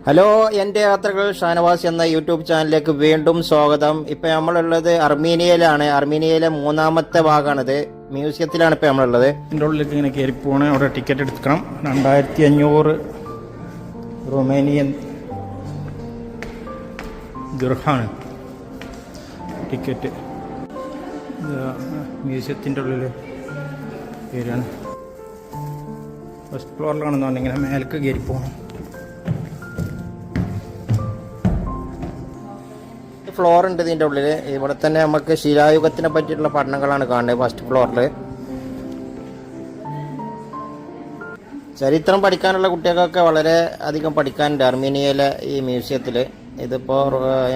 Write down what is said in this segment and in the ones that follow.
Hello, എൻ്റെ യാത്രകൾ ഷാനവാസ് എന്ന യൂട്യൂബ് ചാനലിലേക്ക് വീണ്ടും സ്വാഗതം. ഇപ്പം നമ്മളുള്ളത് അർമീനിയയിലാണ്. അർമീനിയയിലെ മൂന്നാമത്തെ ഭാഗമാണിത്. മ്യൂസിയത്തിലാണ് ഇപ്പം നമ്മളുള്ളത്. ഇതിൻ്റെ ഉള്ളിലേക്ക് ഇങ്ങനെ കയറി പോകണം. അവിടെ ടിക്കറ്റ് എടുക്കണം. 2500 റൊമേനിയൻ ദിർഹാണ് ടിക്കറ്റ്. മ്യൂസിയത്തിൻ്റെ ഉള്ളിൽ കയറിയാണ്. ഫസ്റ്റ് ഫ്ലോറിലാണെന്നുണ്ടെങ്കിൽ ഇങ്ങനെ മേലേക്ക് കയറി പോകണം. ഫ്ലോർ ഉണ്ട് ഇതിൻ്റെ ഉള്ളിൽ. ഇവിടെ തന്നെ നമുക്ക് ശിലായുഗത്തിനെ പറ്റിയിട്ടുള്ള പഠനങ്ങളാണ് കാണുന്നത്. ഫസ്റ്റ് ഫ്ലോറിൽ ചരിത്രം പഠിക്കാനുള്ള കുട്ടികൾക്കൊക്കെ വളരെ അധികം പഠിക്കാനുണ്ട് അർമീനിയയിലെ ഈ മ്യൂസിയത്തിൽ. ഇതിപ്പോൾ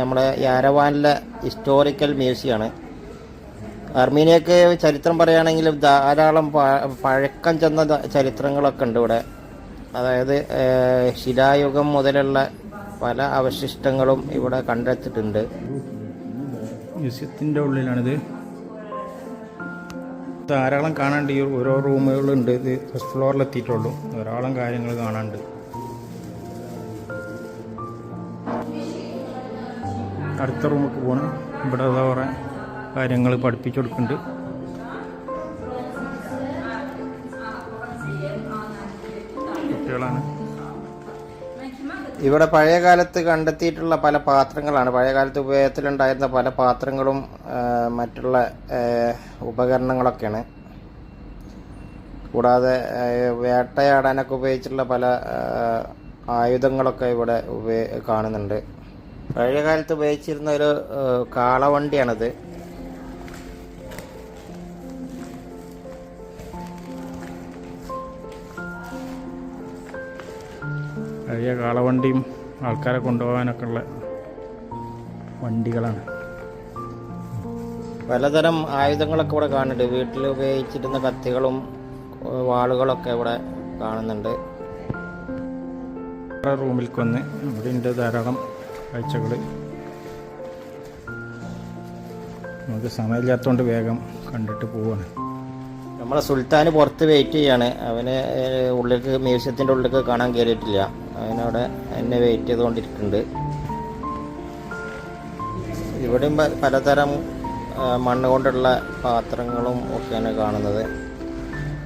നമ്മുടെ യാരവാനിലെ ഹിസ്റ്റോറിക്കൽ മ്യൂസിയമാണ്. അർമീനിയക്ക് ചരിത്രം പറയുകയാണെങ്കിൽ ധാരാളം പഴക്കം ചെന്ന ചരിത്രങ്ങളൊക്കെ ഉണ്ട് ഇവിടെ. അതായത് ശിലായുഗം മുതലുള്ള പല അവശിഷ്ടങ്ങളും ഇവിടെ കണ്ടെത്തിയിട്ടുണ്ട്. മ്യൂസിയത്തിൻ്റെ ഉള്ളിലാണിത്. ധാരാളം കാണാണ്ട്. ഈ ഓരോ റൂമുകളുണ്ട്. ഇത് ഫസ്റ്റ് ഫ്ലോറിലെത്തിയിട്ടുള്ളൂ. ധാരാളം കാര്യങ്ങൾ കാണാണ്ട്. അടുത്ത റൂമിലേക്ക് പോകണം. ഇവിടെ കുറേ കാര്യങ്ങൾ പഠിപ്പിച്ചു കൊടുക്കുന്നുണ്ട്. കുട്ടികളാണ്. ഇവിടെ പഴയ കാലത്ത് കണ്ടെത്തിയിട്ടുള്ള പല പാത്രങ്ങളാണ്. പഴയ കാലത്ത് ഉപയോഗത്തിലുണ്ടായിരുന്ന പല പാത്രങ്ങളും മറ്റുള്ള ഉപകരണങ്ങളൊക്കെയാണ്. കൂടാതെ വേട്ടയാടാനൊക്കെ ഉപയോഗിച്ചിട്ടുള്ള പല ആയുധങ്ങളൊക്കെ ഇവിടെ കാണുന്നുണ്ട്. പഴയ കാലത്ത് ഉപയോഗിച്ചിരുന്ന ഒരു കാളവണ്ടിയാണിത്. പഴയ കാളവണ്ടിയും ആൾക്കാരെ കൊണ്ടുപോകാനൊക്കെ ഉള്ള വണ്ടികളാണ്. പലതരം ആയുധങ്ങളൊക്കെ ഇവിടെ കാണുന്നുണ്ട്. വീട്ടിൽ ഉപയോഗിച്ചിരുന്ന കത്തികളും വാളുകളൊക്കെ ഇവിടെ കാണുന്നുണ്ട്. റൂമിലേക്ക് വന്ന് ഇവിടെ ഉണ്ട് ധാരാളം കാഴ്ചകൾ. നമുക്ക് സമയമില്ലാത്തതുകൊണ്ട് വേഗം കണ്ടിട്ട് പോവാണ്. നമ്മളെ സുൽത്താൻ പുറത്ത് വെയിറ്റ് ചെയ്യാണ്. അവന് ഉള്ളിലേക്ക് മ്യൂസിയത്തിൻ്റെ ഉള്ളിലേക്ക് കാണാൻ കയറിയിട്ടില്ല. അവനവിടെ എന്നെ വെയിറ്റ് ചെയ്തുകൊണ്ടിരിക്കുന്നുണ്ട്. ഇവിടെയും പലതരം മണ്ണ് കൊണ്ടുള്ള പാത്രങ്ങളും ഒക്കെയാണ് കാണുന്നത്.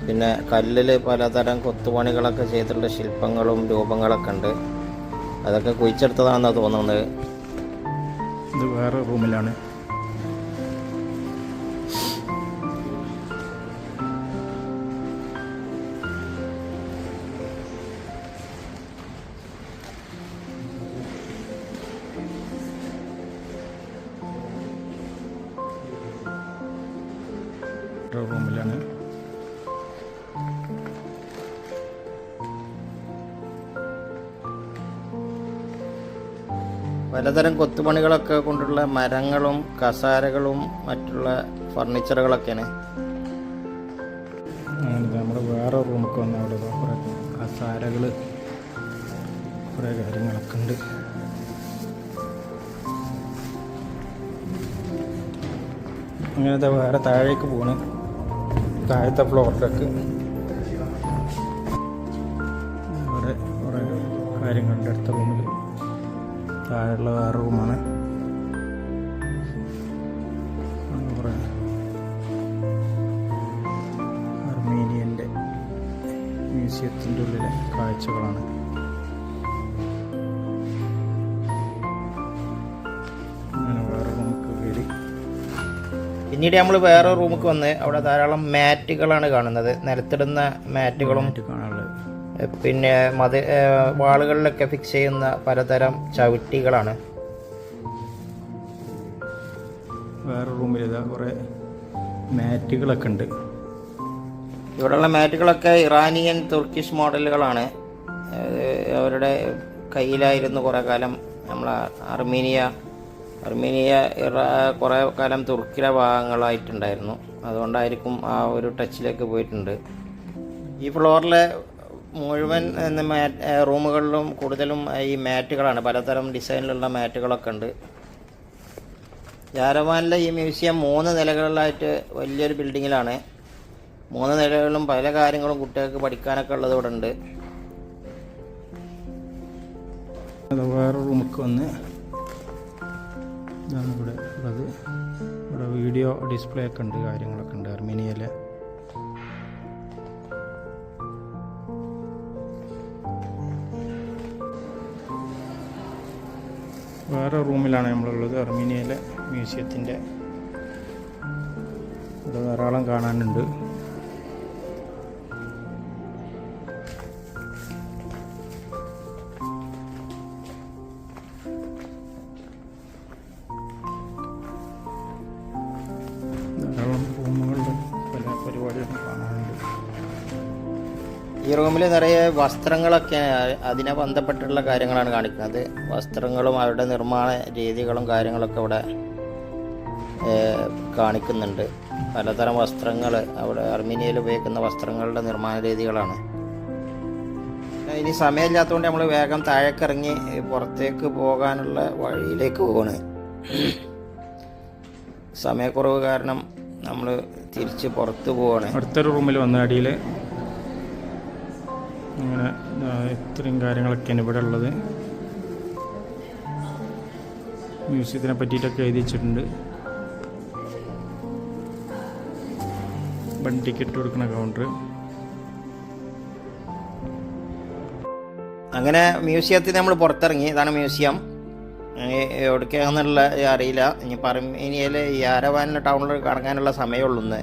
പിന്നെ കല്ലിൽ പലതരം കൊത്തുപണികളൊക്കെ ചെയ്തിട്ടുള്ള ശില്പങ്ങളും രൂപങ്ങളൊക്കെ ഉണ്ട്. അതൊക്കെ കുഴിച്ചെടുത്തതാണെന്നാണ് തോന്നുന്നത്. ഇത് വേറെ റൂമിലാണ്. റൂമിലാണ്. പലതരം കൊത്തുപണികളൊക്കെ കൊണ്ടുള്ള മരങ്ങളും കസാരകളും മറ്റുള്ള ഫർണിച്ചറുകളൊക്കെയാണ്. നമ്മൾ വേറെ റൂമൊക്കെ വന്ന് അവിടെ കുറേ കസാരകൾ കുറേ കാര്യങ്ങളൊക്കെ ഉണ്ട്. അങ്ങനത്തെ വേറെ താഴേക്ക് പോകണം. താഴത്തെ ഫ്ലോറിലേക്ക് ഇവിടെ കുറേ കാര്യങ്ങളുണ്ട്. അടുത്ത റൂമിൽ താഴെയുള്ള വേറെ റൂമാണ്. കുറേ അർമീനിയൻ്റെ മ്യൂസിയത്തിൻ്റെ ഉള്ളിലെ കാഴ്ചകളാണ്. അങ്ങനെ വേറെ റൂമിലേക്ക് കയറി. പിന്നീട് നമ്മൾ വേറെ റൂമിലേക്ക് വന്ന് അവിടെ ധാരാളം മാറ്റുകളാണ് കാണുന്നത്. നിലത്തിടുന്ന മാറ്റുകളും കാണാനുള്ളത്. പിന്നെ വാളുകളിലൊക്കെ ഫിക്സ് ചെയ്യുന്ന പലതരം ചവിട്ടികളാണ്. വേറെ റൂമിൽ ഇതാ കുറേ മാറ്റുകളൊക്കെ ഉണ്ട്. ഇവിടെയുള്ള മാറ്റുകളൊക്കെ ഇറാനിയൻ തുർക്കിഷ് മോഡലുകളാണ്. അവരുടെ കയ്യിലായിരുന്നു കുറേ കാലം. നമ്മൾ അർമീനിയ കുറേ കാലം തുർക്കിയുടെ ഭാഗങ്ങളായിട്ടുണ്ടായിരുന്നു. അതുകൊണ്ടായിരിക്കും ആ ഒരു ടച്ചിലേക്ക് പോയിട്ടുണ്ട്. ഈ ഫ്ലോറിലെ മുഴുവൻ റൂമുകളിലും കൂടുതലും ഈ മാറ്റുകളാണ്. പലതരം ഡിസൈനിലുള്ള മാറ്റുകളൊക്കെ ഉണ്ട്. യാരവാനിലെ ഈ മ്യൂസിയം 3 നിലകളിലായിട്ട് വലിയൊരു ബിൽഡിങ്ങിലാണ്. 3 നിലകളിലും പല കാര്യങ്ങളും കുട്ടികൾക്ക് പഠിക്കാനൊക്കെ ഉള്ളത് ഇവിടെ ഉണ്ട്. അത് വേറെ റൂമൊക്കെ വന്ന് ഇതാണ് ഇവിടെ ഉള്ളത്. ഇവിടെ വീഡിയോ ഡിസ്പ്ലേ ഒക്കെ ഉണ്ട്, കാര്യങ്ങളൊക്കെ ഉണ്ട് അർമീനിയയിലെ. വേറെ റൂമിലാണ് നമ്മളുള്ളത്, അർമീനിയയിലെ മ്യൂസിയത്തിൻ്റെ. ഇവിടെ ധാരാളം കാണാനുണ്ട്. ധാരാളം റൂമുകളുടെ പല പരിപാടികളും കാണാനുണ്ട്. ഈ റൂമിൽ നിറയെ വസ്ത്രങ്ങളൊക്കെ അതിനെ ബന്ധപ്പെട്ടുള്ള കാര്യങ്ങളാണ് കാണിക്കുന്നത്. വസ്ത്രങ്ങളും അവരുടെ നിർമ്മാണ രീതികളും കാര്യങ്ങളൊക്കെ ഇവിടെ കാണിക്കുന്നുണ്ട്. പലതരം വസ്ത്രങ്ങൾ അവിടെ അർമീനിയയിൽ ഉപയോഗിക്കുന്ന വസ്ത്രങ്ങളുടെ നിർമ്മാണ രീതികളാണ്. ഇനി സമയമില്ലാത്തതുകൊണ്ട് നമ്മൾ വേഗം താഴേക്കിറങ്ങി പുറത്തേക്ക് പോകാനുള്ള വഴിയിലേക്ക് പോവാണ്. സമയക്കുറവ് കാരണം നമ്മൾ തിരിച്ച് പുറത്ത് പോവാണ്. അടുത്തൊരു റൂമിൽ വന്ന അടിയിൽ അങ്ങനെ ഇത്രയും കാര്യങ്ങളൊക്കെയാണ് ഇവിടെ ഉള്ളത്. മ്യൂസിയത്തിനെ പറ്റിയിട്ടൊക്കെ എഴുതി വെച്ചിട്ടുണ്ട്. വൺ ടിക്കറ്റ് കൊടുക്കുന്ന കൗണ്ടർ. അങ്ങനെ മ്യൂസിയത്തിൽ നമ്മൾ പുറത്തിറങ്ങി. ഇതാണ് മ്യൂസിയം. എവിടേക്കാണെന്നുള്ള അറിയില്ല. ഇനി അർമീനിയയിൽ യാരവാൻ ടൗണിൽ കറങ്ങാനുള്ള സമയമുള്ളൂ ഇന്ന്.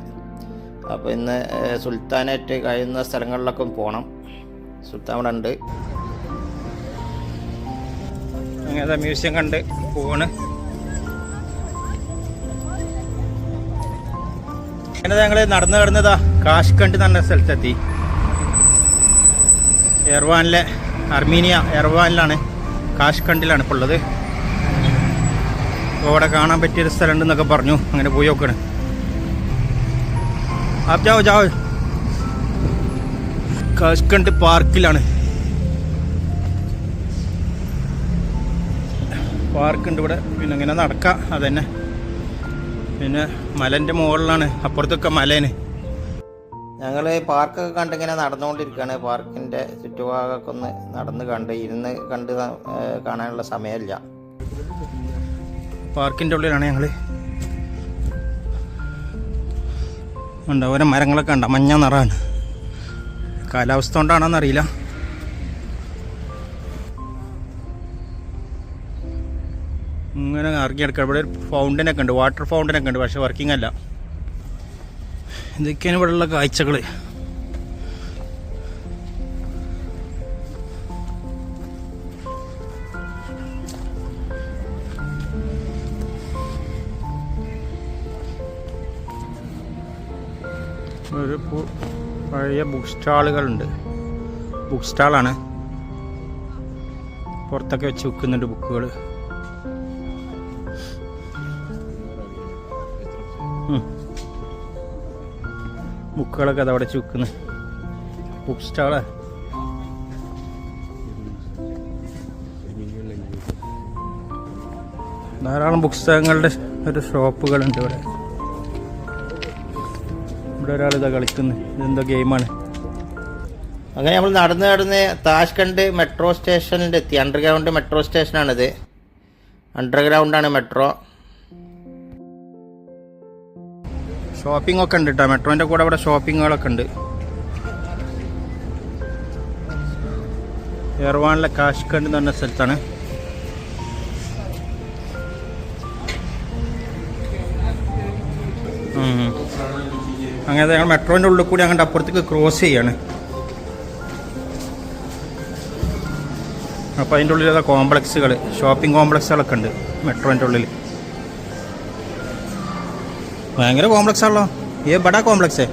അപ്പോൾ ഇന്ന് സുൽത്താനേറ്റ് കഴിയുന്ന സ്ഥലങ്ങളിലൊക്കെ പോകണം. സുൽത്താൻ ഇവിടെ ഉണ്ട്. അങ്ങനെ മ്യൂസിയം കണ്ട് പോവാണ്. അങ്ങനെ ഞങ്ങൾ നടന്നു കിടന്നതാ കാഷ്കണ്ട് എന്ന് പറഞ്ഞ സ്ഥലത്തെത്തി. എർവാനിലെ അർമീനിയ എർവാനിലാണ്, കാഷ്കണ്ടിലാണ് ഇപ്പോൾ ഉള്ളത്. അപ്പോൾ അവിടെ കാണാൻ പറ്റിയൊരു സ്ഥലം ഉണ്ടെന്നൊക്കെ പറഞ്ഞു. അങ്ങനെ പോയി നോക്കണ്. ആപ് ജാओ ജാओ. കാഷ്കണ്ട് പാർക്കിലാണ്. പാർക്കുണ്ട് ഇവിടെ. പിന്നെ ഇങ്ങനെ നടക്കാം. അതന്നെ. പിന്നെ മലേൻ്റെ മുകളിലാണ്, അപ്പുറത്തൊക്കെ മലേന്. ഞങ്ങൾ പാർക്കൊക്കെ കണ്ടിങ്ങനെ നടന്നുകൊണ്ടിരിക്കുകയാണ്. പാർക്കിൻ്റെ ചുറ്റുഭാഗമൊക്കെ ഒന്ന് നടന്ന് കണ്ട് ഇരുന്ന് കണ്ട് കാണാനുള്ള സമയമില്ല. പാർക്കിൻ്റെ ഉള്ളിലാണ് ഞങ്ങൾ. ഉണ്ട് ഓരോ മരങ്ങളൊക്കെ ഉണ്ട്, മഞ്ഞ നിറമാണ്. കാലാവസ്ഥ കൊണ്ടാണോന്നറിയില്ല. ഇങ്ങനെ ഇറങ്ങിയെടുക്കാം. ഇവിടെ ഒരു ഫൗണ്ടനൊക്കെ ഉണ്ട്, വാട്ടർ ഫൗണ്ടനൊക്കെ ഉണ്ട്, പക്ഷെ വർക്കിംഗ് അല്ല. ഇതൊക്കെയാണ് ഇവിടെയുള്ള കാഴ്ചകൾ. ഒരു പഴയ ബുക്ക് സ്റ്റാളുകളുണ്ട്. ബുക്ക് സ്റ്റാളാണ്. പുറത്തൊക്കെ വെച്ച് വിൽക്കുന്നുണ്ട് ബുക്കുകൾ. ബുക്കുകളൊക്കെ അതവിടെ വെച്ച് വിൽക്കുന്നു. Book stall. ധാരാളം പുസ്തകങ്ങളുടെ ഒരു ഷോപ്പുകളുണ്ട് ഇവിടെ. ഇവിടെ ഒരാളിതാ കളിക്കുന്നു. ഇതെന്തോ ഗെയിമാണ്. അങ്ങനെ നമ്മൾ നടന്ന് താഷ്കണ്ട് മെട്രോ സ്റ്റേഷനിൽ എത്തി. അണ്ടർഗ്രൗണ്ട് മെട്രോ സ്റ്റേഷനാണിത്. അണ്ടർഗ്രൗണ്ടാണ് മെട്രോ. ഷോപ്പിംഗ് ഒക്കെ ഉണ്ട് കേട്ടോ. മെട്രോൻ്റെ കൂടെ ഇവിടെ ഷോപ്പിങ്ങുകളൊക്കെ ഉണ്ട്. എർവാനിലെ കാഷ്കണ്ട് എന്ന് പറഞ്ഞ സ്ഥലത്താണ്. അങ്ങനെ ഞങ്ങൾ മെട്രോൻ്റെ ഉള്ളിൽ കൂടി അങ്ങോട്ട് അപ്പുറത്തേക്ക് ക്രോസ് ചെയ്യാണ്. അപ്പോൾ അതിൻ്റെ ഉള്ളിലുള്ള കോംപ്ലക്സുകൾ, ഷോപ്പിംഗ് കോംപ്ലക്സുകളൊക്കെ ഉണ്ട് മെട്രോൻ്റെ ഉള്ളിൽ. ഭയങ്കര കോംപ്ലക്സ് ആണല്ലോ. ഏ ബഡാ കോംപ്ലക്സ്.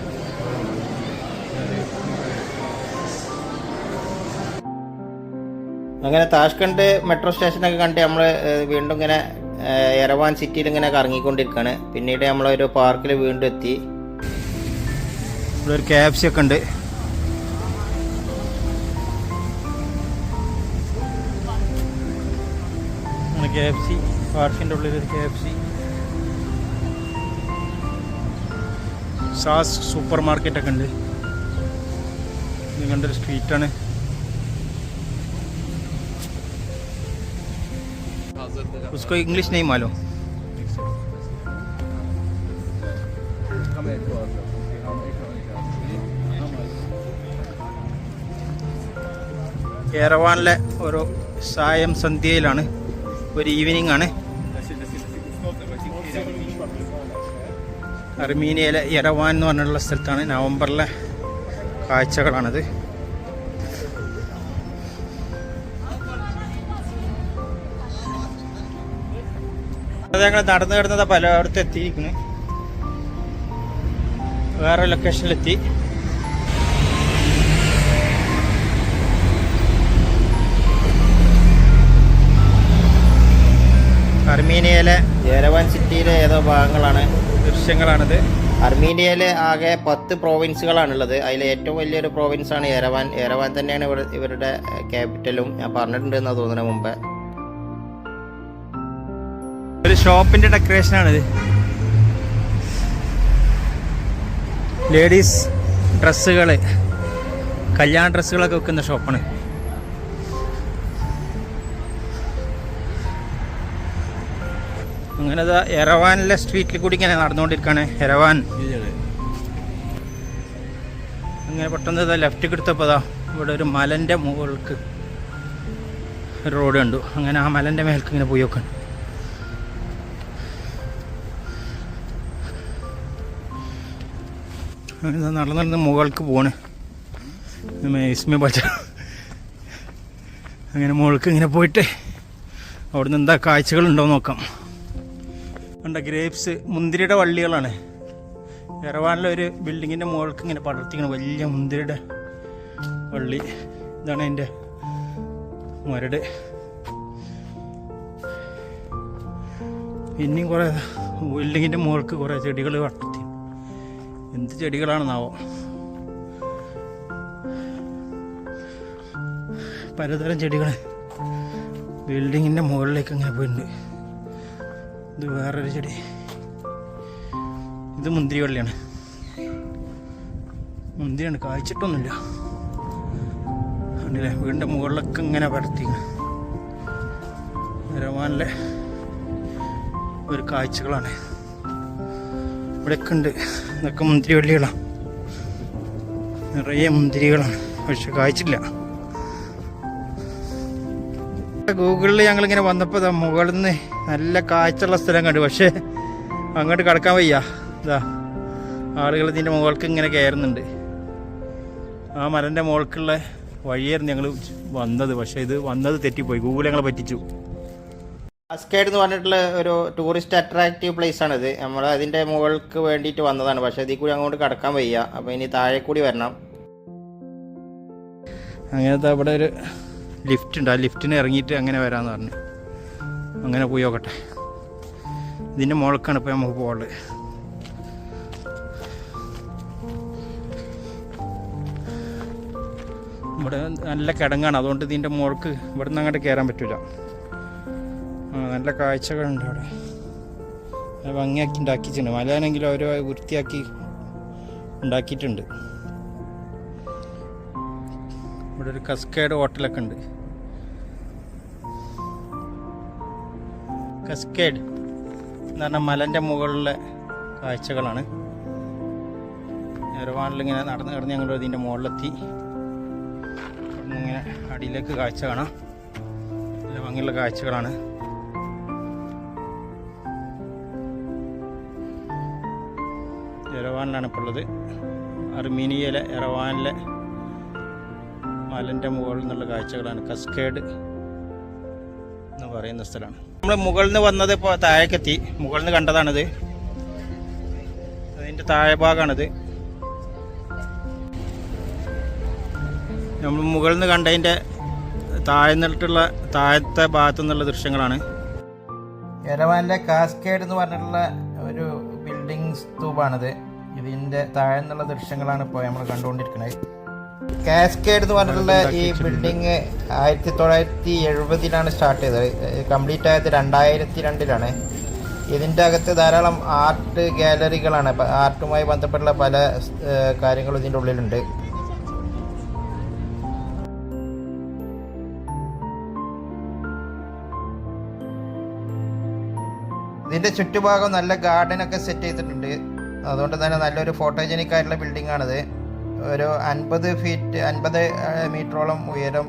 അങ്ങനെ താഷ്കണ്ട് മെട്രോ സ്റ്റേഷനൊക്കെ കണ്ട് നമ്മൾ വീണ്ടും ഇങ്ങനെ എരവാൻ സിറ്റിയിൽ ഇങ്ങനെ കറങ്ങിക്കൊണ്ടിരിക്കുകയാണ്. പിന്നീട് നമ്മളൊരു പാർക്കിൽ വീണ്ടും എത്തി. ഇവിടെ ഒരു KFC ഒക്കെ ഉണ്ട്. KFC പാർക്കിൻ്റെ ഉള്ളിലൊരു KFC. സാസ് സൂപ്പർ മാർക്കറ്റൊക്കെ ഉണ്ട്. ഇത് കണ്ടൊരു സ്ട്രീറ്റാണ്. उसको इंग्लिश नहीं मालूम. യെരവാനിലെ ഒരു സായം സന്ധ്യയിലാണ്, ഒരു ഈവനിങ് ആണ്. അർമീനിയയിലെ യെരവാൻ എന്ന് പറഞ്ഞുള്ള സ്ഥലത്താണ്. നവംബറിലെ കാഴ്ചകളാണിത്. ഞങ്ങൾ നടന്നു കിടന്നത് പലയിടത്തും എത്തിയിരിക്കുന്നു. വേറെ ലൊക്കേഷനിലെത്തി. അർമീനിയയിലെ യെരവാൻ സിറ്റിയിലെ ഏതോ ഭാഗങ്ങളാണ് ദൃശ്യങ്ങളാണിത്. അർമീനിയയിലെ ആകെ 10 പ്രോവിൻസുകളാണുള്ളത്. അതിൽ ഏറ്റവും വലിയൊരു പ്രോവിൻസാണ് യെരവാൻ. യെരവാൻ തന്നെയാണ് ഇവരുടെ ക്യാപിറ്റലും. ഞാൻ പറഞ്ഞിട്ടുണ്ടെന്ന് തോന്നുന്നു മുമ്പേ. ഒരു ഷോപ്പിന്റെ ഡെക്കറേഷനാണിത്. ലേഡീസ് ഡ്രസ്സുകൾ, കല്യാണ ഡ്രസ്സുകളൊക്കെ വെക്കുന്ന ഷോപ്പാണ്. അങ്ങനെ യെരവാനിലെ സ്ട്രീറ്റിൽ കൂടി ഇങ്ങനെ നടന്നുകൊണ്ടിരിക്കുകയാണ്. യെരവാൻ അങ്ങനെ പെട്ടെന്ന് ലെഫ്റ്റ് എടുത്തപ്പോൾ ഇവിടെ ഒരു മലൻ്റെ മുകൾക്ക് ഒരു റോഡ് കണ്ടു. അങ്ങനെ ആ മലൻ്റെ മേൽക്ക് ഇങ്ങനെ പോയി നോക്കണം. അങ്ങനെ നടന്ന് മുകൾക്ക് പോണ്. ഇസ്മി ബജ അങ്ങനെ മുകൾക്ക് ഇങ്ങനെ പോയിട്ട് അവിടെ നിന്ന് എന്താ കാഴ്ചകളുണ്ടോ നോക്കാം. കണ്ട ഗ്രേപ്സ്, മുന്തിരിയുടെ വള്ളികളാണ്. യെരവാനിലെ ഒരു ബിൽഡിങ്ങിൻ്റെ മുകൾക്ക് ഇങ്ങനെ പടർത്തിക്കണം വലിയ മുന്തിരിയുടെ വള്ളി. ഇതാണ് അതിൻ്റെ മരട്. പിന്നെയും കുറേ ബിൽഡിങ്ങിൻ്റെ മുകൾക്ക് കുറേ ചെടികൾ പടർത്തി. എന്ത് ചെടികളാണെന്നാവോ. പലതരം ചെടികൾ ബിൽഡിങ്ങിൻ്റെ മുകളിലേക്ക് അങ്ങനെ പോയിട്ടുണ്ട്. ഇത് വേറൊരു ചെടി. ഇത് മുന്തിരി വള്ളിയാണ്. മുന്തിരിയാണ്, കായ്ച്ചിട്ടൊന്നുമില്ല. കണ്ടില്ലേ, വീടിൻ്റെ മുകളിലൊക്കെ ഇങ്ങനെ പരത്തി. യെരവാനിലെ ഒരു കാഴ്ചകളാണ്. ഇവിടെയൊക്കെ ഉണ്ട്. ഇതൊക്കെ മുന്തിരി വള്ളികളാണ്. നിറയെ മുന്തിരികളാണ്, പക്ഷെ കായ്ച്ചില്ല. ഗൂഗിളിൽ ഞങ്ങളിങ്ങനെ വന്നപ്പോൾ മുകളിൽ നിന്ന് നല്ല കാഴ്ചയുള്ള സ്ഥലം കണ്ടു. പക്ഷേ അങ്ങോട്ട് കടക്കാൻ വയ്യ. ഇതാ ആളുകൾ ഇതിൻ്റെ മുകൾക്ക് ഇങ്ങനെ കയറുന്നുണ്ട്. ആ മലൻ്റെ മുകൾക്കുള്ള വഴിയായിരുന്നു ഞങ്ങൾ വന്നത്. പക്ഷേ ഇത് വന്നത് തെറ്റിപ്പോയി. ഗൂഗിൾ ഞങ്ങളെ പറ്റിച്ചു. കാസ്കേഡ് എന്ന് പറഞ്ഞിട്ടുള്ള ഒരു ടൂറിസ്റ്റ് അട്രാക്റ്റീവ് പ്ലേസ് ആണിത്. നമ്മൾ അതിൻ്റെ മുകൾക്ക് വേണ്ടിയിട്ട് വന്നതാണ്. പക്ഷേ ഇതിൽ കൂടി അങ്ങോട്ട് കടക്കാൻ വയ്യ. അപ്പോൾ ഇനി താഴെ കൂടി വരണം. അങ്ങനത്തെ അവിടെ ഒരു ലിഫ്റ്റ് ഉണ്ട്. ആ ലിഫ്റ്റിന് ഇറങ്ങിയിട്ട് അങ്ങനെ വരാമെന്ന് പറഞ്ഞു. അങ്ങനെ പോയി നോക്കട്ടെ. ഇതിൻ്റെ മുകൾക്കാണ് ഇപ്പോൾ നമുക്ക് പോകാനുള്ളത്. ഇവിടെ നല്ല കിടങ്ങാണ്. അതുകൊണ്ട് ഇതിൻ്റെ മുകൾക്ക് ഇവിടെ നിന്ന് അങ്ങോട്ട് കയറാൻ പറ്റില്ല. നല്ല കാഴ്ചകളുണ്ട് അവിടെ. ഭംഗിയാക്കി ഉണ്ടാക്കിയിട്ടുണ്ട്. മലയാണെങ്കിലും അവർ വൃത്തിയാക്കി ഉണ്ടാക്കിയിട്ടുണ്ട്. ഇവിടെ ഒരു കസ്കേഡ് ഹോട്ടലൊക്കെ ഉണ്ട്. കസ്കേഡ് എന്ന് പറഞ്ഞാൽ മലൻ്റെ മുകളിലെ കാഴ്ചകളാണ്. യെരവാനിലിങ്ങനെ നടന്ന് ഞങ്ങൾ ഇതിൻ്റെ മുകളിലെത്തി. ഇങ്ങനെ അടിയിലേക്ക് കാഴ്ച കാണാം. നല്ല ഭംഗിയുള്ള കാഴ്ചകളാണ്. യെരവാനിലാണ് ഇപ്പോൾ ഉള്ളത്. അർമീനിയയിലെ യെരവാനിലെ മലൻ്റെ മുകളിൽ നിന്നുള്ള കാഴ്ചകളാണ്. കസ്കേഡ് എന്ന് പറയുന്ന സ്ഥലമാണ്. നമ്മൾ മുകളിൽ നിന്ന് വന്നത് ഇപ്പോൾ താഴേക്കെത്തി. മുകളിൽ നിന്ന് കണ്ടതാണിത്. അതിൻ്റെ താഴെ ഭാഗമാണിത്. നമ്മൾ മുകളിൽ നിന്ന് കണ്ടതിൻ്റെ താഴ്ന്നിട്ടുള്ള താഴത്തെ ഭാഗത്തു നിന്നുള്ള ദൃശ്യങ്ങളാണ്. യെരവാനിലെ കാസ്കേഡ് എന്ന് പറഞ്ഞിട്ടുള്ള ഒരു ബിൽഡിംഗ് സ്തൂപാണിത്. ഇതിൻ്റെ താഴെ നിന്നുള്ള ദൃശ്യങ്ങളാണ് ഇപ്പോൾ നമ്മൾ കണ്ടുകൊണ്ടിരിക്കുന്നത്. കാസ്കേഡ് എന്ന് പറഞ്ഞിട്ടുള്ള ഈ ബിൽഡിങ് 1970 സ്റ്റാർട്ട് ചെയ്തത്. കംപ്ലീറ്റ് ആയത് 2002 ഇതിൻ്റെ അകത്ത് ധാരാളം ആർട്ട് ഗാലറികളാണ്. ആർട്ടുമായി ബന്ധപ്പെട്ടുള്ള പല കാര്യങ്ങളും ഇതിൻ്റെ ഉള്ളിലുണ്ട്. ഇതിൻ്റെ ചുറ്റുഭാഗം നല്ല ഗാർഡനൊക്കെ സെറ്റ് ചെയ്തിട്ടുണ്ട്. അതുകൊണ്ട് തന്നെ നല്ലൊരു ഫോട്ടോജനിക് ആയിട്ടുള്ള ബിൽഡിംഗ് ആണിത്. ഒരു 50 മീറ്ററോളം ഉയരം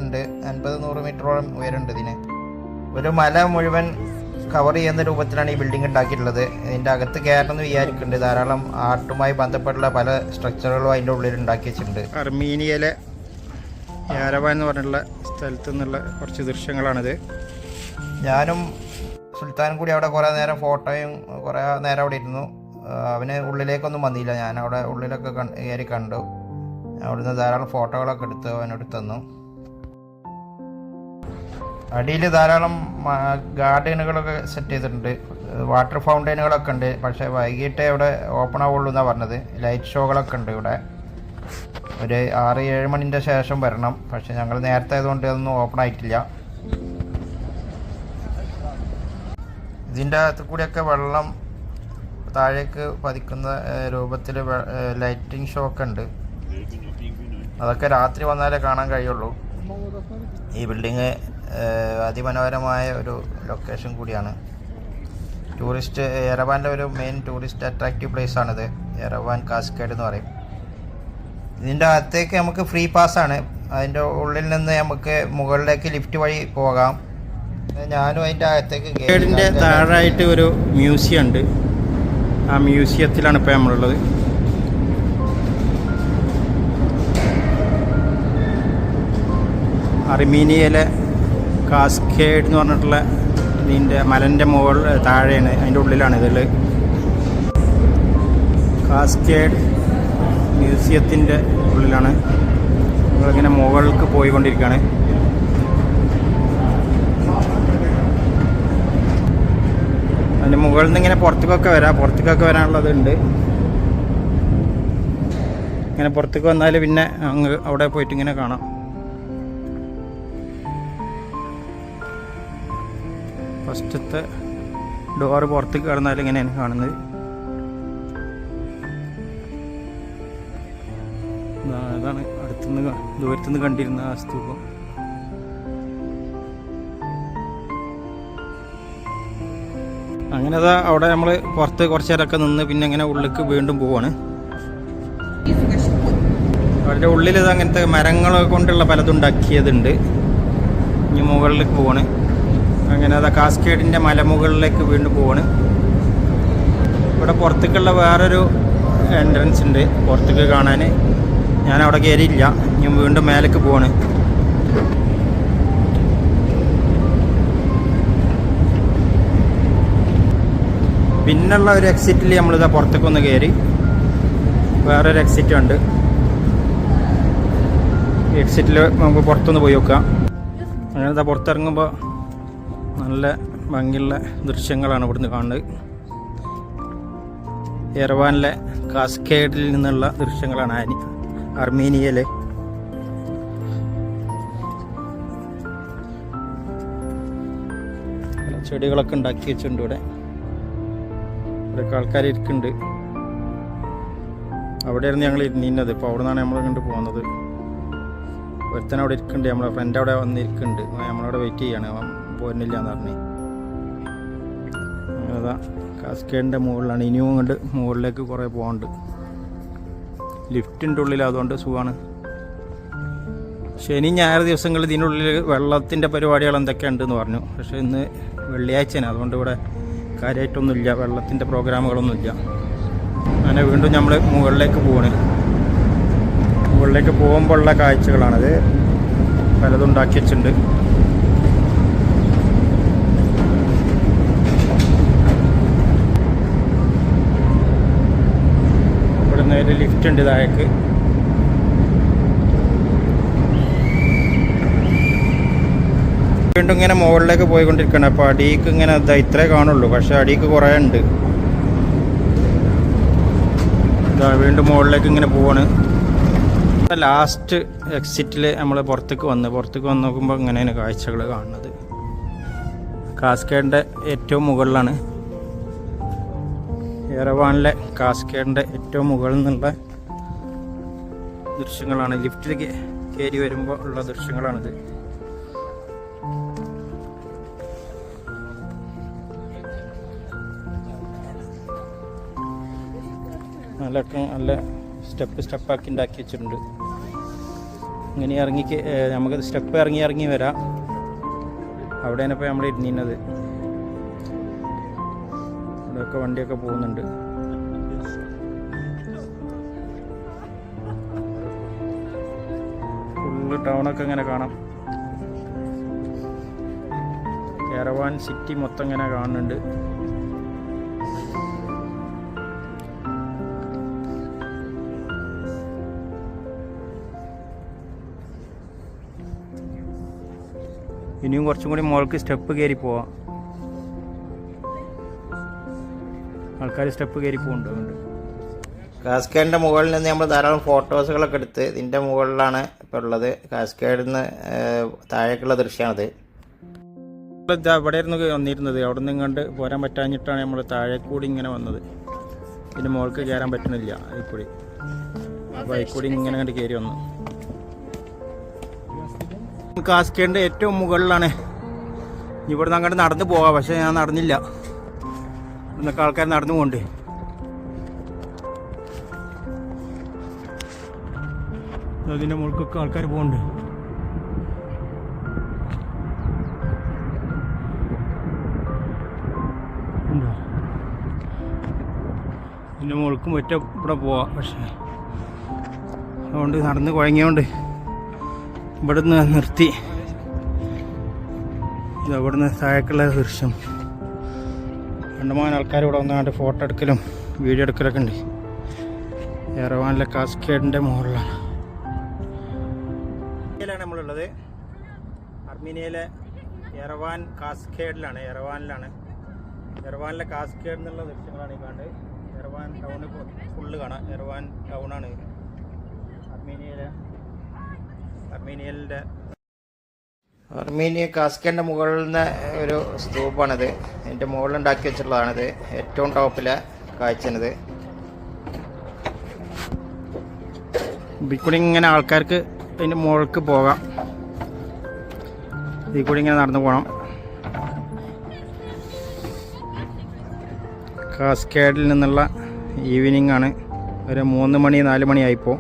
ഉണ്ട്. 50-100 മീറ്ററോളം ഉയരം ഉണ്ട് ഇതിന്. ഒരു മല മുഴുവൻ കവർ ചെയ്യുന്ന രൂപത്തിലാണ് ഈ ബിൽഡിംഗ് ഉണ്ടാക്കിയിട്ടുള്ളത്. ഇതിൻ്റെ അകത്ത് കയറണമെന്ന് വിചാരിക്കുന്നുണ്ട്. ധാരാളം ആർട്ടുമായി ബന്ധപ്പെട്ടുള്ള പല സ്ട്രക്ചറുകളും അതിൻ്റെ ഉള്ളിൽ ഉണ്ടാക്കി വെച്ചിട്ടുണ്ട്. അർമീനിയയിലെ യാരവാൻ എന്ന് പറഞ്ഞിട്ടുള്ള സ്ഥലത്തു നിന്നുള്ള കുറച്ച് ദൃശ്യങ്ങളാണിത്. ഞാനും സുൽത്താനും കൂടി അവിടെ കുറേ നേരം ഫോട്ടോയും കുറേ നേരം അവിടെ ഇരുന്നു. അവന് ഉള്ളിലേക്കൊന്നും വന്നില്ല. ഞാൻ അവിടെ ഉള്ളിലൊക്കെ കയറി കണ്ടു. അവിടുന്ന് ധാരാളം ഫോട്ടോകളൊക്കെ എടുത്ത് അവനോട് തന്നു. അടിയിൽ ധാരാളം ഗാർഡനുകളൊക്കെ സെറ്റ് ചെയ്തിട്ടുണ്ട്. വാട്ടർ ഫൗണ്ടൈനുകളൊക്കെ ഉണ്ട്. പക്ഷേ വൈകിട്ടേ ഇവിടെ ഓപ്പൺ ആവുള്ളൂ എന്നാണ് പറഞ്ഞത്. ലൈറ്റ് ഷോകളൊക്കെ ഉണ്ട് ഇവിടെ. ഒരു 6-7 മണിൻ്റെ ശേഷം വരണം. പക്ഷേ ഞങ്ങൾ നേരത്തെ ആയതുകൊണ്ട് അതൊന്നും ഓപ്പൺ ആയിട്ടില്ല. ഇതിൻ്റെ അകത്ത് കൂടിയൊക്കെ വെള്ളം താഴേക്ക് പതിക്കുന്ന രൂപത്തിൽ ലൈറ്റിംഗ് ഷോ ഒക്കെ ഉണ്ട്. അതൊക്കെ രാത്രി വന്നാലേ കാണാൻ കഴിയുള്ളൂ. ഈ ബിൽഡിങ് അതിമനോഹരമായ ഒരു ലൊക്കേഷൻ കൂടിയാണ്. ടൂറിസ്റ്റ് യെരവാൻ്റെ ഒരു മെയിൻ ടൂറിസ്റ്റ് അട്രാക്റ്റീവ് പ്ലേസ് ആണിത്. യെരവാൻ കാസ്കേഡ് എന്ന് പറയും. ഇതിൻ്റെ അകത്തേക്ക് നമുക്ക് ഫ്രീ പാസ്സാണ്. അതിൻ്റെ ഉള്ളിൽ നിന്ന് നമുക്ക് മുകളിലേക്ക് ലിഫ്റ്റ് വഴി പോകാം. ഞാനും അതിൻ്റെ അകത്തേക്ക് ഗേഡിൻ്റെ താഴായിട്ട് ഒരു മ്യൂസിയം ഉണ്ട്. ആ മ്യൂസിയത്തിലാണ് ഇപ്പോൾ നമ്മളുള്ളത്. അർമീനിയയിലെ കാസ്കേഡ് എന്ന് പറഞ്ഞിട്ടുള്ള ഇതിൻ്റെ മലൻ്റെ മുകളിൽ താഴെയാണ്, അതിൻ്റെ ഉള്ളിലാണ് ഇതിൽ. കാസ്കേഡ് മ്യൂസിയത്തിൻ്റെ ഉള്ളിലാണ്. നമ്മളിങ്ങനെ മുകളിലേക്ക് പോയിക്കൊണ്ടിരിക്കുകയാണ്. അതിൻ്റെ മുകളിൽ നിന്ന് ഇങ്ങനെ പുറത്തേക്കൊക്കെ വരാനുള്ളതുണ്ട്. ഇങ്ങനെ പുറത്തേക്ക് വന്നാൽ പിന്നെ അങ്ങ് അവിടെ പോയിട്ട് ഇങ്ങനെ കാണാം. ഫസ്റ്റത്തെ ഡോറ് പുറത്തേക്ക് കടന്നാൽ ഇങ്ങനെയാണ് കാണുന്നത്. അതാണ് അടുത്തുനിന്ന് ദൂരത്തുനിന്ന് കണ്ടിരുന്ന ആ സ്തൂപം. അങ്ങനെ അതാ അവിടെ നമ്മൾ പുറത്ത് കുറച്ച് നേരമൊക്കെ നിന്ന് പിന്നെ അങ്ങനെ ഉള്ളിലേക്ക് വീണ്ടും പോവാണ്. അവരുടെ ഉള്ളിൽ ഇത് അങ്ങനത്തെ മരങ്ങൾ കൊണ്ടുള്ള പലതും ഉണ്ടാക്കിയതുണ്ട്. ഇനി മുകളിലേക്ക് പോവാണ്. അങ്ങനെ അതാ കാസ്കേഡിൻ്റെ മലമുകളിലേക്ക് വീണ്ടും പോവാണ്. ഇവിടെ പുറത്തേക്കുള്ള വേറൊരു എൻട്രൻസ് ഉണ്ട് പുറത്തേക്ക് കാണാൻ. ഞാൻ അവിടെ കയറിയില്ല. ഇനി വീണ്ടും മേലേക്ക് പോവാണ്. പിന്നുള്ള ഒരു എക്സിറ്റിൽ നമ്മളിതാ പുറത്തേക്കൊന്ന് കയറി. വേറൊരു എക്സിറ്റ് ഉണ്ട്. എക്സിറ്റിൽ നമുക്ക് പുറത്തൊന്ന് പോയി നോക്കാം. അങ്ങനെ ഇതാ പുറത്തിറങ്ങുമ്പോൾ നല്ല ഭംഗിയുള്ള ദൃശ്യങ്ങളാണ് ഇവിടുന്ന് കാണുന്നത്. യെരവാനിലെ കാസ്കേഡിൽ നിന്നുള്ള ദൃശ്യങ്ങളാണ് അർമീനിയയിലെ. ചെടികളൊക്കെ ഉണ്ടാക്കി വെച്ചിട്ടുണ്ട് ഇവിടെ. ഇവിടെയൊക്കെ ആൾക്കാർ ഇരിക്കുന്നുണ്ട്. അവിടെയായിരുന്നു ഞങ്ങൾ ഇരുന്നിരുന്നത്. ഇപ്പോൾ അവിടെ നിന്നാണ് നമ്മൾ കണ്ട് പോകുന്നത്. ഒരുത്തൻ അവിടെ ഇരിക്കുന്നുണ്ട്. നമ്മളെ ഫ്രണ്ട് അവിടെ വന്നിരിക്കുന്നുണ്ട്. നമ്മളവിടെ വെയിറ്റ് ചെയ്യാണ്. അവൻ പോരുന്നില്ല എന്ന് പറഞ്ഞ്. അതാ കാസ്കേഡിൻ്റെ മുകളിലാണ്. ഇനിയും കൊണ്ട് മുകളിലേക്ക് കുറേ പോകാനുണ്ട്. ലിഫ്റ്റിൻ്റെ ഉള്ളിൽ, അതുകൊണ്ട് സുഖമാണ്. ശനി ഞായർ ദിവസങ്ങളിൽ ഇതിനുള്ളിൽ വെള്ളത്തിൻ്റെ പരിപാടികൾ എന്തൊക്കെ ഉണ്ടെന്ന് പറഞ്ഞു. പക്ഷേ ഇന്ന് വെള്ളിയാഴ്ചയാണ്, അതുകൊണ്ട് ഇവിടെ കാര്യമായിട്ടൊന്നുമില്ല, വെള്ളത്തിൻ്റെ പ്രോഗ്രാമുകളൊന്നുമില്ല. അങ്ങനെ വീണ്ടും നമ്മൾ മുകളിലേക്ക് പോവാണ്. മുകളിലേക്ക് പോകുമ്പോൾ ഉള്ള കാഴ്ചകളാണത്. പലതും ഉണ്ടാക്കി വെച്ചിട്ടുണ്ട്. ഇവിടെ നേരെ ലിഫ്റ്റ് ഉണ്ട് താഴേക്ക്. വീണ്ടും ഇങ്ങനെ മുകളിലേക്ക് പോയിക്കൊണ്ടിരിക്കണം. അപ്പോൾ അടിക്ക് ഇങ്ങനെ ഇത്രേ കാണുള്ളൂ, പക്ഷെ അടിക്ക് കുറേ ഉണ്ട്. ഇതാ വീണ്ടും മുകളിലേക്ക് ഇങ്ങനെ പോവാണ്. ലാസ്റ്റ് എക്സിറ്റിൽ നമ്മൾ പുറത്തേക്ക് വന്ന് നോക്കുമ്പോൾ ഇങ്ങനെയാണ് കാഴ്ചകൾ കാണുന്നത്. കാസ്കേഡിൻ്റെ ഏറ്റവും മുകളിലാണ്. യെരവാനിലെ കാസ്കേഡിൻ്റെ ഏറ്റവും മുകളിൽ നിന്നുള്ള ദൃശ്യങ്ങളാണ്. ലിഫ്റ്റിൽ കയറി വരുമ്പോൾ ഉള്ള ദൃശ്യങ്ങളാണിത്. നല്ല സ്റ്റെപ്പാക്കി ഉണ്ടാക്കി വെച്ചിട്ടുണ്ട്. ഇങ്ങനെ നമുക്ക് സ്റ്റെപ്പ് ഇറങ്ങി വരാം. അവിടെയാണ് ഇപ്പോൾ നമ്മൾ ഇരുന്നത്. ഇവിടെയൊക്കെ വണ്ടിയൊക്കെ പോകുന്നുണ്ട്. ഫുള്ള് ടൗണൊക്കെ ഇങ്ങനെ കാണാം. കാരവാൻ സിറ്റി മൊത്തം ഇങ്ങനെ കാണുന്നുണ്ട്. ഇനിയും കുറച്ചും കൂടി മുകൾക്ക് സ്റ്റെപ്പ് കയറി പോവാം. ആൾക്കാർ സ്റ്റെപ്പ് കയറി പോകുന്നുണ്ട്. കാസ്കേഡിൻ്റെ മുകളിൽ നിന്ന് നമ്മൾ ധാരാളം ഫോട്ടോസുകളൊക്കെ എടുത്ത് ഇതിൻ്റെ മുകളിലാണ് ഇപ്പോൾ ഉള്ളത്. കാസ്കേഡിൽ നിന്ന് താഴേക്കുള്ള ദൃശ്യമാണത്. ഇവിടെ ആയിരുന്നു വന്നിരുന്നത്. അവിടെ നിന്ന് ഇങ്ങോട്ട് പോരാൻ പറ്റാഞ്ഞിട്ടാണ് നമ്മൾ താഴേക്കൂടി ഇങ്ങനെ വന്നത്. ഇതിന് മുകൾക്ക് കയറാൻ പറ്റണില്ല അതിൽക്കൂടി. അപ്പോൾ അതിൽക്കൂടി ഇങ്ങനെ കണ്ട് കയറി വന്നു. കാസ്കേഡിൻ്റെ ഏറ്റവും മുകളിലാണ്. ഇവിടുന്ന് അങ്ങോട്ട് നടന്നു പോകാം, പക്ഷേ ഞാൻ നടന്നില്ല. ഇന്നൊക്കെ ആൾക്കാർ നടന്നു പോകണ്ടേ. അതിൻ്റെ മുകൾക്കൊക്കെ ആൾക്കാർ പോകുന്നുണ്ട്. ഇതിൻ്റെ മുകൾക്കും ഒറ്റ ഇവിടെ പോവാം, പക്ഷേ അതുകൊണ്ട് നടന്ന് കുഴങ്ങിയോണ്ട് ഇവിടുന്ന് നിർത്തി. ഇത് അവിടുന്ന് താഴേക്കുള്ള ദൃശ്യം. കണ്ടമാനം ആൾക്കാർ ഇവിടെ വന്നാണ്ട് ഫോട്ടോ എടുക്കലും വീഡിയോ എടുക്കലൊക്കെ ഉണ്ട്. യെറവാനിലെ കാസ്കേഡിൻ്റെ മുകളിലാണ് നമ്മളുള്ളത്. അർമീനിയയിലെ യെറവാൻ കാസ്കേഡിലാണ്. യെറവാനിലെ കാസ്കേഡ് എന്നുള്ള ദൃശ്യങ്ങളാണ് ഈ കാണുന്നത്. യെറവാൻ ടൗണ് ഫുള്ള് കാണാം. യെറവാൻ ടൗണാണ് അർമീനിയ കാസ്കേഡിൻ്റെ മുകളിൽ നിന്ന് ഒരു സ്തൂപാണിത്. അതിൻ്റെ മുകളിൽ ഉണ്ടാക്കി വെച്ചിട്ടുള്ളതാണിത്. ഏറ്റവും ടോപ്പിലെ കാഴ്ചയാണിത്. ഇതിൽക്കൂടി ഇങ്ങനെ ആൾക്കാർക്ക് അതിൻ്റെ മുകൾക്ക് പോകാം. ഇതിൽ കൂടി ഇങ്ങനെ നടന്നു പോകണം. കാസ്കേഡിൽ നിന്നുള്ള ഈവനിങ് ആണ്. ഒരു 3 മണി 4 മണിയായിപ്പോൾ.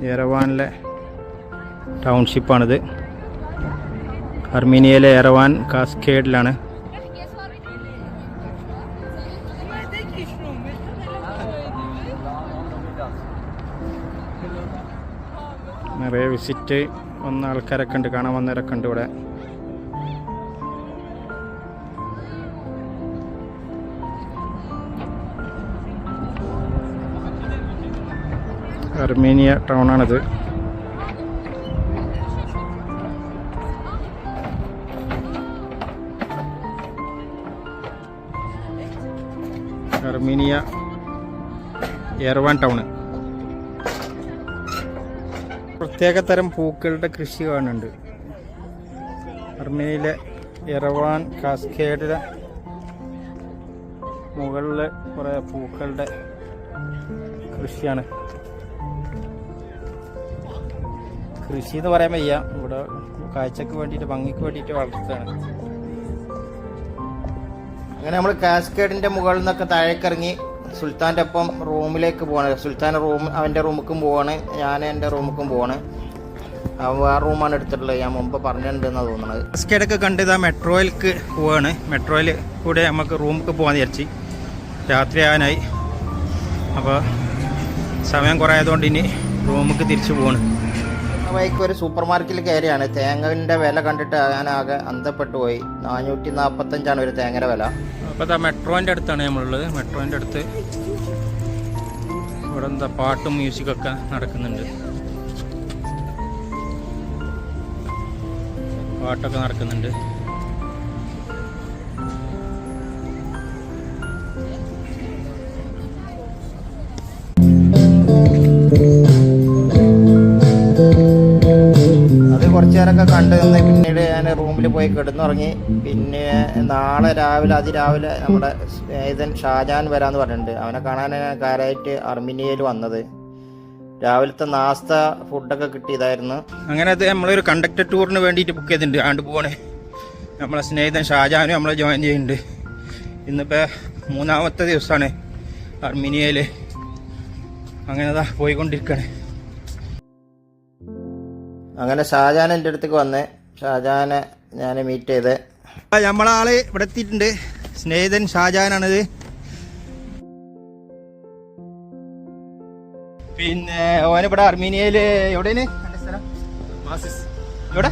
യെറവാനിലെ ടൗൺഷിപ്പാണിത്. അർമീനിയയിലെ യെറവാൻ കാസ്കേഡിലാണ്. നിറയെ വിസിറ്റ് വന്ന ആൾക്കാരൊക്കെ ഉണ്ട്, കാണാൻ വന്നവരൊക്കെ ഉണ്ട് ഇവിടെ. അർമീനിയ ടൗണാണിത്. Armenia Yerevan town. പ്രത്യേക തരം പൂക്കളുടെ കൃഷി കാണുന്നുണ്ട്. അർമീനിയയിലെ യെറവാൻ കാസ്കേഡിലെ മുകളിൽ കുറേ പൂക്കളുടെ കൃഷിയാണ്. കൃഷി എന്ന് പറയാൻ വയ്യ, ഇവിടെ കാഴ്ചക്ക് വേണ്ടിയിട്ട് ഭംഗിക്ക് വേണ്ടിയിട്ട് വളർത്തുകയാണ്. അങ്ങനെ നമ്മൾ കാസ്കേഡിൻ്റെ മുകളിൽ നിന്നൊക്കെ താഴേക്കിറങ്ങി സുൽത്താൻ്റെ ഒപ്പം റൂമിലേക്ക് പോവാണ്. സുൽത്താൻ അവൻ്റെ റൂമിലേക്കും പോവാണ്, ഞാൻ എൻ്റെ റൂമിലേക്കും പോവാണ്. വേറെ റൂമാണ് എടുത്തിട്ടുള്ളത്. ഞാൻ മുമ്പ് പറഞ്ഞിട്ടുണ്ടെന്നാണ് തോന്നുന്നത്. കാസ്കേഡൊക്കെ കണ്ട് ഇതാ മെട്രോയിലേക്ക് പോവാണ്. മെട്രോയിൽ കൂടെ നമുക്ക് റൂമിലേക്ക് പോകാൻ വിചാരിച്ച്. രാത്രി ആകാനായി. അപ്പോൾ സമയം കുറേ ആയതുകൊണ്ട് ഇനി റൂമിലേക്ക് തിരിച്ചു പോവാണ്. വൈക്ക് ഒരു സൂപ്പർ മാർക്കറ്റിൽ കയറിയാണ്. തേങ്ങൻ്റെ വില കണ്ടിട്ട് ഞാനാകെ അന്തപ്പെട്ടു പോയി. 445 ഒരു തേങ്ങയുടെ വില. അപ്പോൾ ഇതാ മെട്രോൻ്റെ അടുത്താണ് നമ്മളുള്ളത്. മെട്രോൻ്റെ അടുത്ത് ഇവിടെ എന്താ പാട്ടും മ്യൂസിക്കൊക്കെ നടക്കുന്നുണ്ട്. പാട്ടൊക്കെ നടക്കുന്നുണ്ട്. കുറച്ചു നേരമൊക്കെ കണ്ടു നിന്ന് പിന്നീട് ഞാൻ റൂമിൽ പോയി കിടന്നുറങ്ങി. പിന്നെ നാളെ അതിരാവിലെ നമ്മുടെ സ്നേഹിതൻ ഷാജാൻ വരാമെന്ന് പറഞ്ഞിട്ടുണ്ട്. അവനെ കാണാൻ കാര്യമായിട്ട് അർമീനിയയിൽ വന്നത്. രാവിലത്തെ നാസ്ത ഫുഡൊക്കെ കിട്ടിയതായിരുന്നു. അങ്ങനെ അത് നമ്മളൊരു കണ്ടക്ടർ ടൂറിന് വേണ്ടിയിട്ട് ബുക്ക് ചെയ്തിട്ടുണ്ട്. ആണ്ട് പോകണേ നമ്മളെ സ്നേഹിതൻ ഷാജാനും നമ്മളെ ജോയിൻ ചെയ്യുന്നുണ്ട്. ഇന്നിപ്പോൾ 3-ാമത്തെ ദിവസമാണ് അർമീനിയയിൽ. അങ്ങനെ പോയിക്കൊണ്ടിരിക്കുകയാണ്. അങ്ങനെ ഷാജാൻ എൻ്റെ അടുത്തേക്ക് വന്ന് ഷാജാനെ ഞാൻ മീറ്റ് ചെയ്ത്. നമ്മളാള് ഇവിടെ എത്തിയിട്ടുണ്ട്. സ്നേഹിതൻ ഷാജാനാണിത്. പിന്നെ ഓനിവിടെ അർമീനിയയിൽ എവിടെയാണ് സ്ഥലം? ഇവിടെ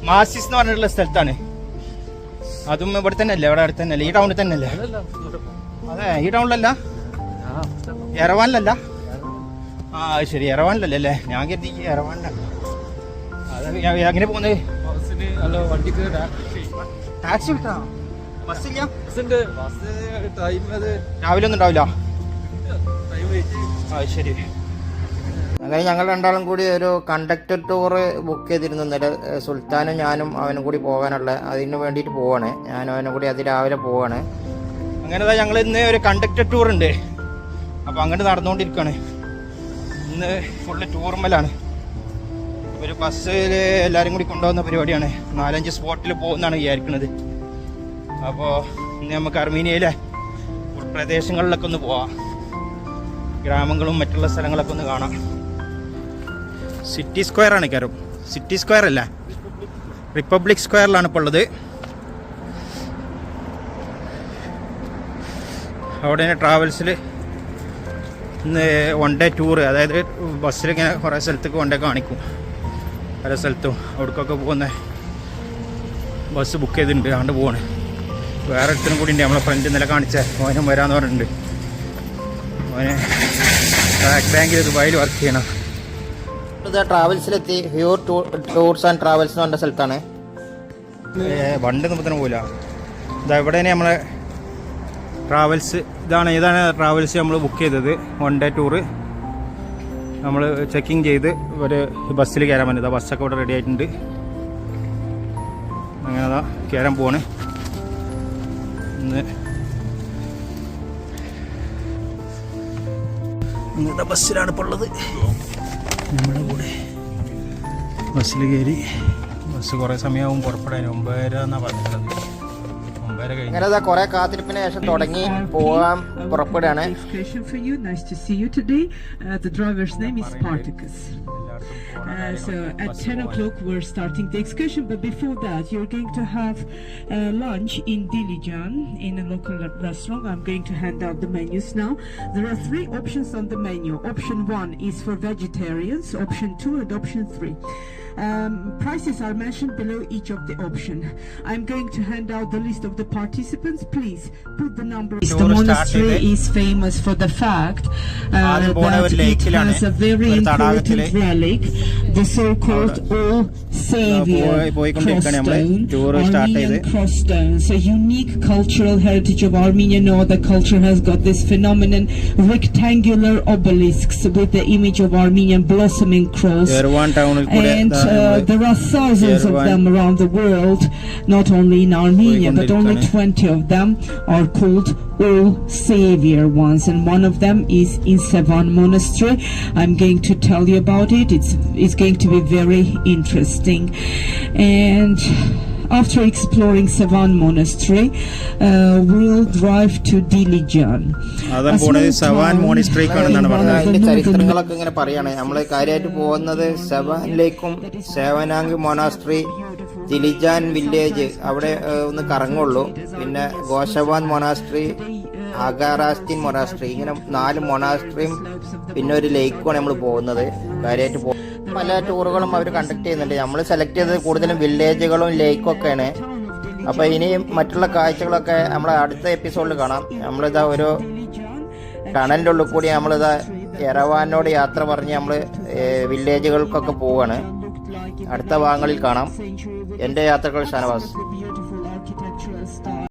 മാസിസ് എന്ന് പറഞ്ഞിട്ടുള്ള സ്ഥലത്താണ്. അതും ഇവിടെ തന്നെ അല്ലേ? ഇവിടെ അടുത്ത് തന്നെ അല്ലേ? ഈ ടൗണിൽ തന്നെ അല്ലേ? അതെ, ഈ ടൗണിലല്ല, എറവാനിലല്ല. ആ ശരി, എറവാനിലല്ലേ അല്ലേ? ഞാൻ കരുതി എറവാനിലാണ്. അത് എങ്ങനെ പോകുന്നത്? ടാക്സി കിട്ടാ? ബസ്സില്ല? രാവിലെ ഒന്നും ഉണ്ടാവില്ല. ആ ശരി. അങ്ങനെ ഞങ്ങൾ രണ്ടാളും കൂടി ഒരു കണ്ടക്ടർ ടൂർ ബുക്ക് ചെയ്തിരുന്നു ഇന്നലെ. സുൽത്താനും ഞാനും അവനും കൂടി പോകാനുള്ള, അതിന് വേണ്ടിയിട്ട് പോവാണ്. ഞാനും അവനും കൂടി അതിരാവിലെ പോവാണ്. അങ്ങനെ ഞങ്ങൾ ഇന്ന് ഒരു കണ്ടക്ടർ ടൂർ ഉണ്ട്. അപ്പോൾ അങ്ങോട്ട് നടന്നുകൊണ്ടിരിക്കുകയാണ്. ഇന്ന് ഫുള്ള് ടൂർമലാണ്. ഒരു ബസ്സിൽ എല്ലാവരും കൂടി കൊണ്ടുപോകുന്ന പരിപാടിയാണ്. 4-5 സ്പോട്ടിൽ പോകുന്നതാണ് വിചാരിക്കുന്നത്. അപ്പോൾ ഇന്ന് നമുക്ക് അർമീനിയയിലെ പ്രദേശങ്ങളിലൊക്കെ ഒന്ന് പോവാം. ഗ്രാമങ്ങളും മറ്റുള്ള സ്ഥലങ്ങളൊക്കെ ഒന്ന് കാണാം. സിറ്റി സ്ക്വയറാണ് കയറും. സിറ്റി സ്ക്വയർ അല്ല, റിപ്പബ്ലിക് സ്ക്വയറിലാണ് ഇപ്പോൾ ഉള്ളത്. അവിടെ ട്രാവൽസിൽ ഇന്ന് 1 ഡേ ടൂറ്, അതായത് ബസ്സിലിങ്ങനെ കുറേ സ്ഥലത്തേക്ക് 1 ഡേ കാണിക്കും. പല സ്ഥലത്തും അവിടേക്കൊക്കെ പോകുന്ന ബസ് ബുക്ക് ചെയ്തിട്ടുണ്ട്. അതുകൊണ്ട് പോവാണ്. വേറെ അടുത്തും കൂടി ഉണ്ട്. നമ്മളെ ഫ്രണ്ട് ഇന്നലെ കാണിച്ച ഓനും വരാമെന്ന് പറഞ്ഞിട്ടുണ്ട്. ഓന് ട്രാക്ക് ബാങ്കിൽ ദുബായിൽ വർക്ക് ചെയ്യണം. ഇത് ട്രാവൽസിലെത്തി. ഹ്യൂർ ടൂർസ് ആൻഡ് ട്രാവൽസ് എന്ന് പറഞ്ഞ സ്ഥലത്താണ്. വണ്ടി നമുക്ക് പോകില്ല. ഇതാ ഇവിടെ തന്നെ നമ്മളെ ട്രാവൽസ്. ഇതാണ് ട്രാവൽസ് നമ്മൾ ബുക്ക് ചെയ്തത്. 1 ഡേ ടൂറ് നമ്മൾ ചെക്കിങ് ചെയ്ത് ഒരു ബസ്സിൽ കയറാൻ പറ്റും. ബസ്സൊക്കെ ഇവിടെ റെഡി ആയിട്ടുണ്ട്. അങ്ങനെ കയറാൻ പോവാണ്. ഇന്നത്തെ ബസ്സിലാണ് ഇപ്പോൾ ഉള്ളത്. നമ്മുടെ കൂടെ ബസ്സിൽ കയറി. ബസ് കുറേ സമയമാവും പുറപ്പെടാൻ. 9:30 എന്നാണ് പറഞ്ഞിട്ടുള്ളത്. 9:30 കഴിഞ്ഞു. അങ്ങനെ കുറെ കാത്തിരിപ്പിന് ശേഷം തുടങ്ങി പോകാൻ പുറപ്പെടുകയാണ്. Nice to see you today. The driver's name is Spartacus. So at 10 o'clock we're starting the excursion, but before that you're going to have lunch in Dilijan in a local restaurant. I'm going to hand out the menus now. There are 3 options on the menu. Option 1 is for vegetarians, option 2 and option 3. Prices are mentioned below each of the option. I'm going to hand out the list of the participants. Please put the number. The monastery is famous for the fact that it has a very important relic, the so-called All Savior crossstone. It's a unique cultural heritage of Armenia. No other culture has got this phenomenon. Rectangular obelisks with the image of Armenian blossoming cross. And there are thousands of them around the world, not only in Armenia, but only 20 of them are called All Savior ones, and one of them is in Sevan Monastery. I'm going to tell you about it. It's going to be very interesting. And after exploring Sevan Monastery, we'll drive to Dilijan. ചരിത്രങ്ങളൊക്കെ ഇങ്ങനെ പറയാണ്. നമ്മൾ കാര്യമായിട്ട് പോകുന്നത് സെവാനിലേക്കും, സേവനാംഗ് monastery, ദിലിജാൻ village അവിടെ ഒന്ന് കറങ്ങുള്ളൂ. പിന്നെ ഗോഷവാൻ monastery, അഗാറാസ്റ്റിൻ monastery, ഇങ്ങനെ 4 മൊനാസ്ട്രിയും പിന്നെ ഒരു ലേക്കുമാണ് നമ്മൾ പോകുന്നത്. കാര്യമായിട്ട് പല ടൂറുകളും അവർ കണ്ടക്ട് ചെയ്യുന്നുണ്ട്. നമ്മൾ സെലക്ട് ചെയ്തത് കൂടുതലും വില്ലേജുകളും ലേക്കും ഒക്കെയാണ്. അപ്പോൾ ഇനി മറ്റുള്ള കാഴ്ചകളൊക്കെ നമ്മളെ അടുത്ത എപ്പിസോഡിൽ കാണാം. നമ്മളിതാ ഒരു ടണലിൻ്റെ ഉള്ളിൽ കൂടി നമ്മളിതാ എറവാനോട് യാത്ര പറഞ്ഞ് നമ്മൾ വില്ലേജുകൾക്കൊക്കെ പോവുകയാണ്. അടുത്ത ഭാഗങ്ങളിൽ കാണാം. എൻ്റെ യാത്രകൾ ഷാനവാസ്.